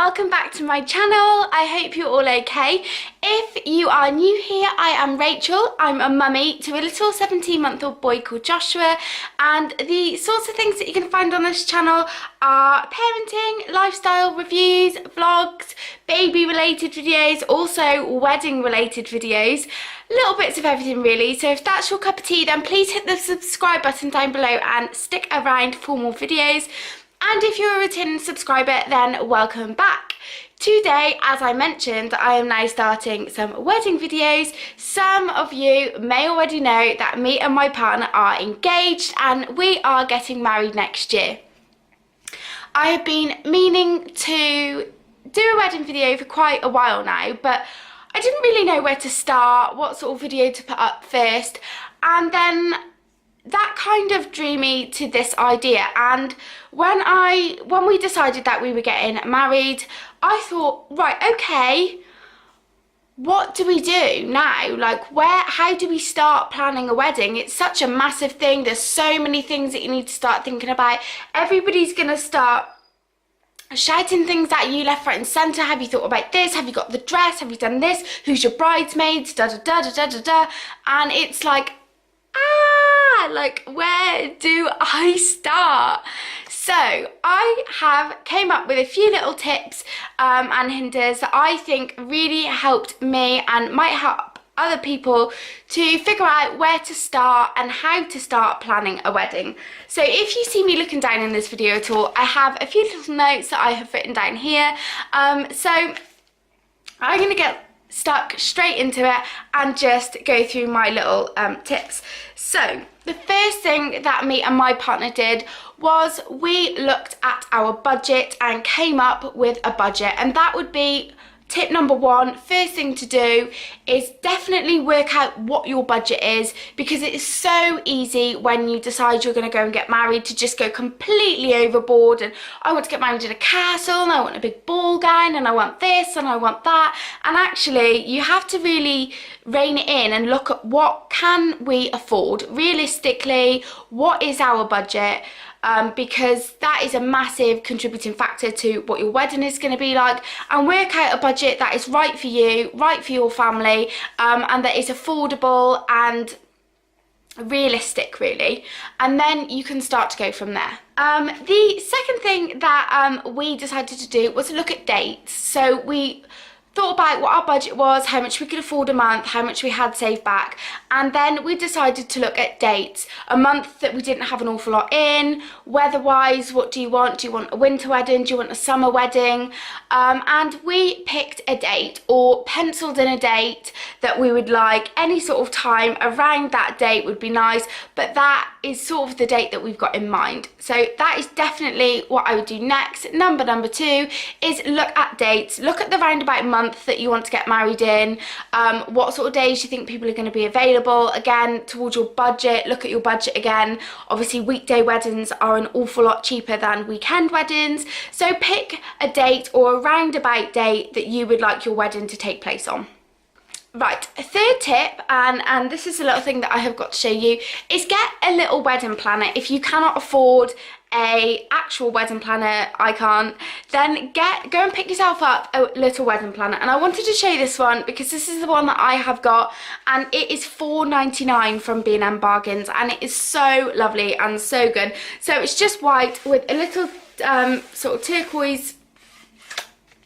welcome back to my channel. I hope you're all okay. If you are new here, I am Rachel. I'm a mummy to a little 17-month-old boy called Joshua, and the sorts of things that you can find on this channel are parenting, lifestyle reviews, vlogs, baby related videos, also wedding related videos, little bits of everything really. So if that's your cup of tea, then please hit the subscribe button down below and stick around for more videos. And if you're a returning subscriber, then welcome back. Today, as I mentioned, I am now starting some wedding videos. Some of you may already know that me and my partner are engaged and we are getting married next year. I have been meaning to do a wedding video for quite a while now, but I didn't really know where to start, what sort of video to put up first, and then that kind of drew me to this idea. And when we decided that we were getting married, I thought, right, okay, what do we do now? Like, how do we start planning a wedding? It's such a massive thing. There's so many things that you need to start thinking about. Everybody's gonna start shouting things at you left, right and centre. Have you thought about this? Have you got the dress? Have you done this? Who's your bridesmaids? Da da da da da da da. And it's like, like, where do I start? So I came up with a few little tips and hinders that I think really helped me and might help other people to figure out where to start and how to start planning a wedding. So if you see me looking down in this video at all, I have a few little notes that I have written down here. So I'm going to get stuck straight into it and just go through my little tips. So the first thing that me and my partner did was we looked at our budget and came up with a budget, and that would be tip number one. First thing to do is definitely work out what your budget is, because it is so easy when you decide you're going to go and get married to just go completely overboard and I want to get married in a castle and I want a big ball gown and I want this and I want that. And actually you have to really rein it in and look at what can we afford realistically, what is our budget, because that is a massive contributing factor to what your wedding is going to be like, and work out a budget that is right for you, right for your family, and that is affordable and realistic really, and then you can start to go from there. The second thing that we decided to do was look at dates. So we thought about what our budget was, how much we could afford a month, how much we had saved back, and then we decided to look at dates. A month that we didn't have an awful lot in. Weather-wise, what do you want? Do you want a winter wedding? Do you want a summer wedding? And we picked a date, or penciled in a date that we would like. Any sort of time around that date would be nice, but that is sort of the date that we've got in mind. So that is definitely what I would do next. Number two is look at dates. Look at the roundabout month that you want to get married in, what sort of days you think people are going to be available. Again, towards your budget, look at your budget again. Obviously weekday weddings are an awful lot cheaper than weekend weddings, so pick a date or a roundabout date that you would like your wedding to take place on. Right, third tip, and this is a little thing that I have got to show you, is get a little wedding planner. If you cannot afford a actual wedding planner, I can't, then go and pick yourself up a little wedding planner. And I wanted to show you this one because this is the one that I have got, and it is £4.99 from B&M Bargains, and it is so lovely and so good. So it's just white with a little sort of turquoise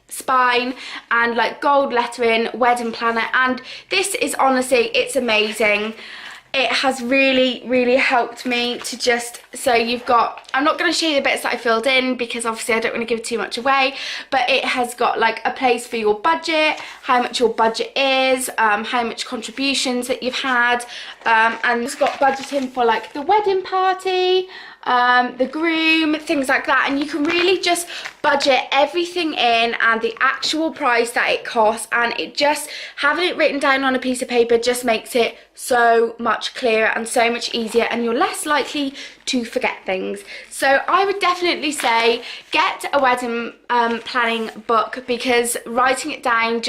spine and like gold lettering, wedding planner, and this is honestly, it's amazing. It has really helped me to just, so you've got, I'm not going to show you the bits that I filled in because obviously I don't want to give too much away, but it has got like a place for your budget, how much your budget is, how much contributions that you've had, and it's got budgeting for like the wedding party, the groom, things like that, and you can really just budget everything in and the actual price that it costs, and it just, having it written down on a piece of paper just makes it so much clearer and so much easier, and you're less likely to forget things. So I would definitely say get a wedding planning book, because writing it down,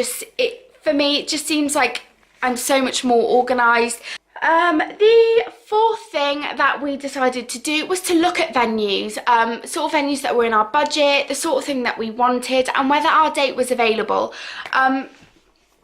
for me it just seems like I'm so much more organised. The fourth thing that we decided to do was to look at venues, sort of venues that were in our budget, the sort of thing that we wanted, and whether our date was available.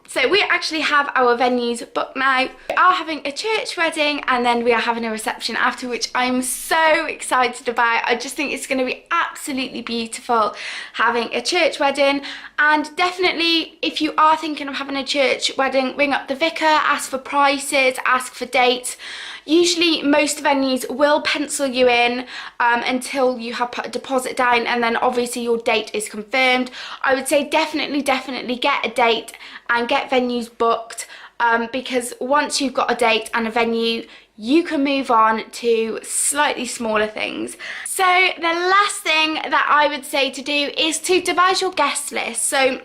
So we actually have our venues booked now. We are having a church wedding and then we are having a reception after, which I'm so excited about. I just think it's going to be absolutely beautiful having a church wedding. And definitely, if you are thinking of having a church wedding, ring up the vicar, ask for prices, ask for dates. Usually most venues will pencil you in until you have put a deposit down, and then obviously your date is confirmed. I would say definitely get a date and get venues booked, because once you've got a date and a venue, you can move on to slightly smaller things. So the last thing that I would say to do is to devise your guest list. So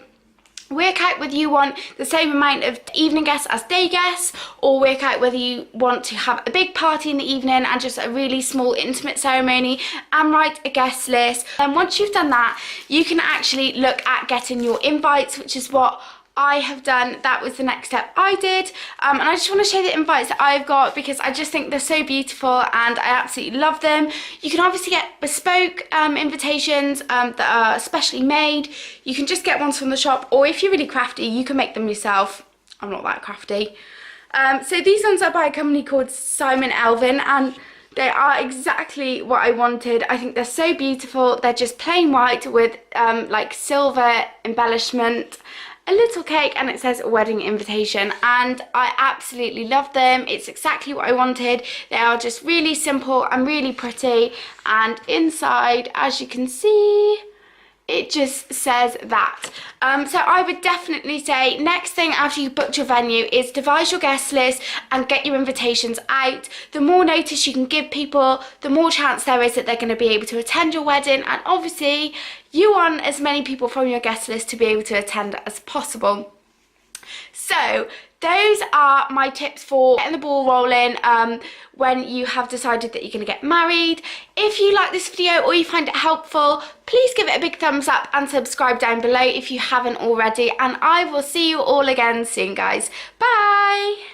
work out whether you want the same amount of evening guests as day guests, or work out whether you want to have a big party in the evening and just a really small intimate ceremony, and write a guest list. And once you've done that, you can actually look at getting your invites, which is what I have done. That was the next step I did, and I just want to show the invites that I've got because I just think they're so beautiful and I absolutely love them. You can obviously get bespoke invitations that are specially made. You can just get ones from the shop, or if you're really crafty, you can make them yourself. I'm not that crafty. So these ones are by a company called Simon Elvin, and they are exactly what I wanted. I think they're so beautiful. They're just plain white with like silver embellishment, a little cake, and it says wedding invitation, and I absolutely love them. It's exactly what I wanted. They are just really simple and really pretty, and inside, as you can see, it just says that. So I would definitely say next thing after you've booked your venue is devise your guest list and get your invitations out. The more notice you can give people, the more chance there is that they're going to be able to attend your wedding, and obviously you want as many people from your guest list to be able to attend as possible. So those are my tips for getting the ball rolling when you have decided that you're going to get married. If you like this video or you find it helpful, please give it a big thumbs up and subscribe down below if you haven't already, and I will see you all again soon, guys. Bye!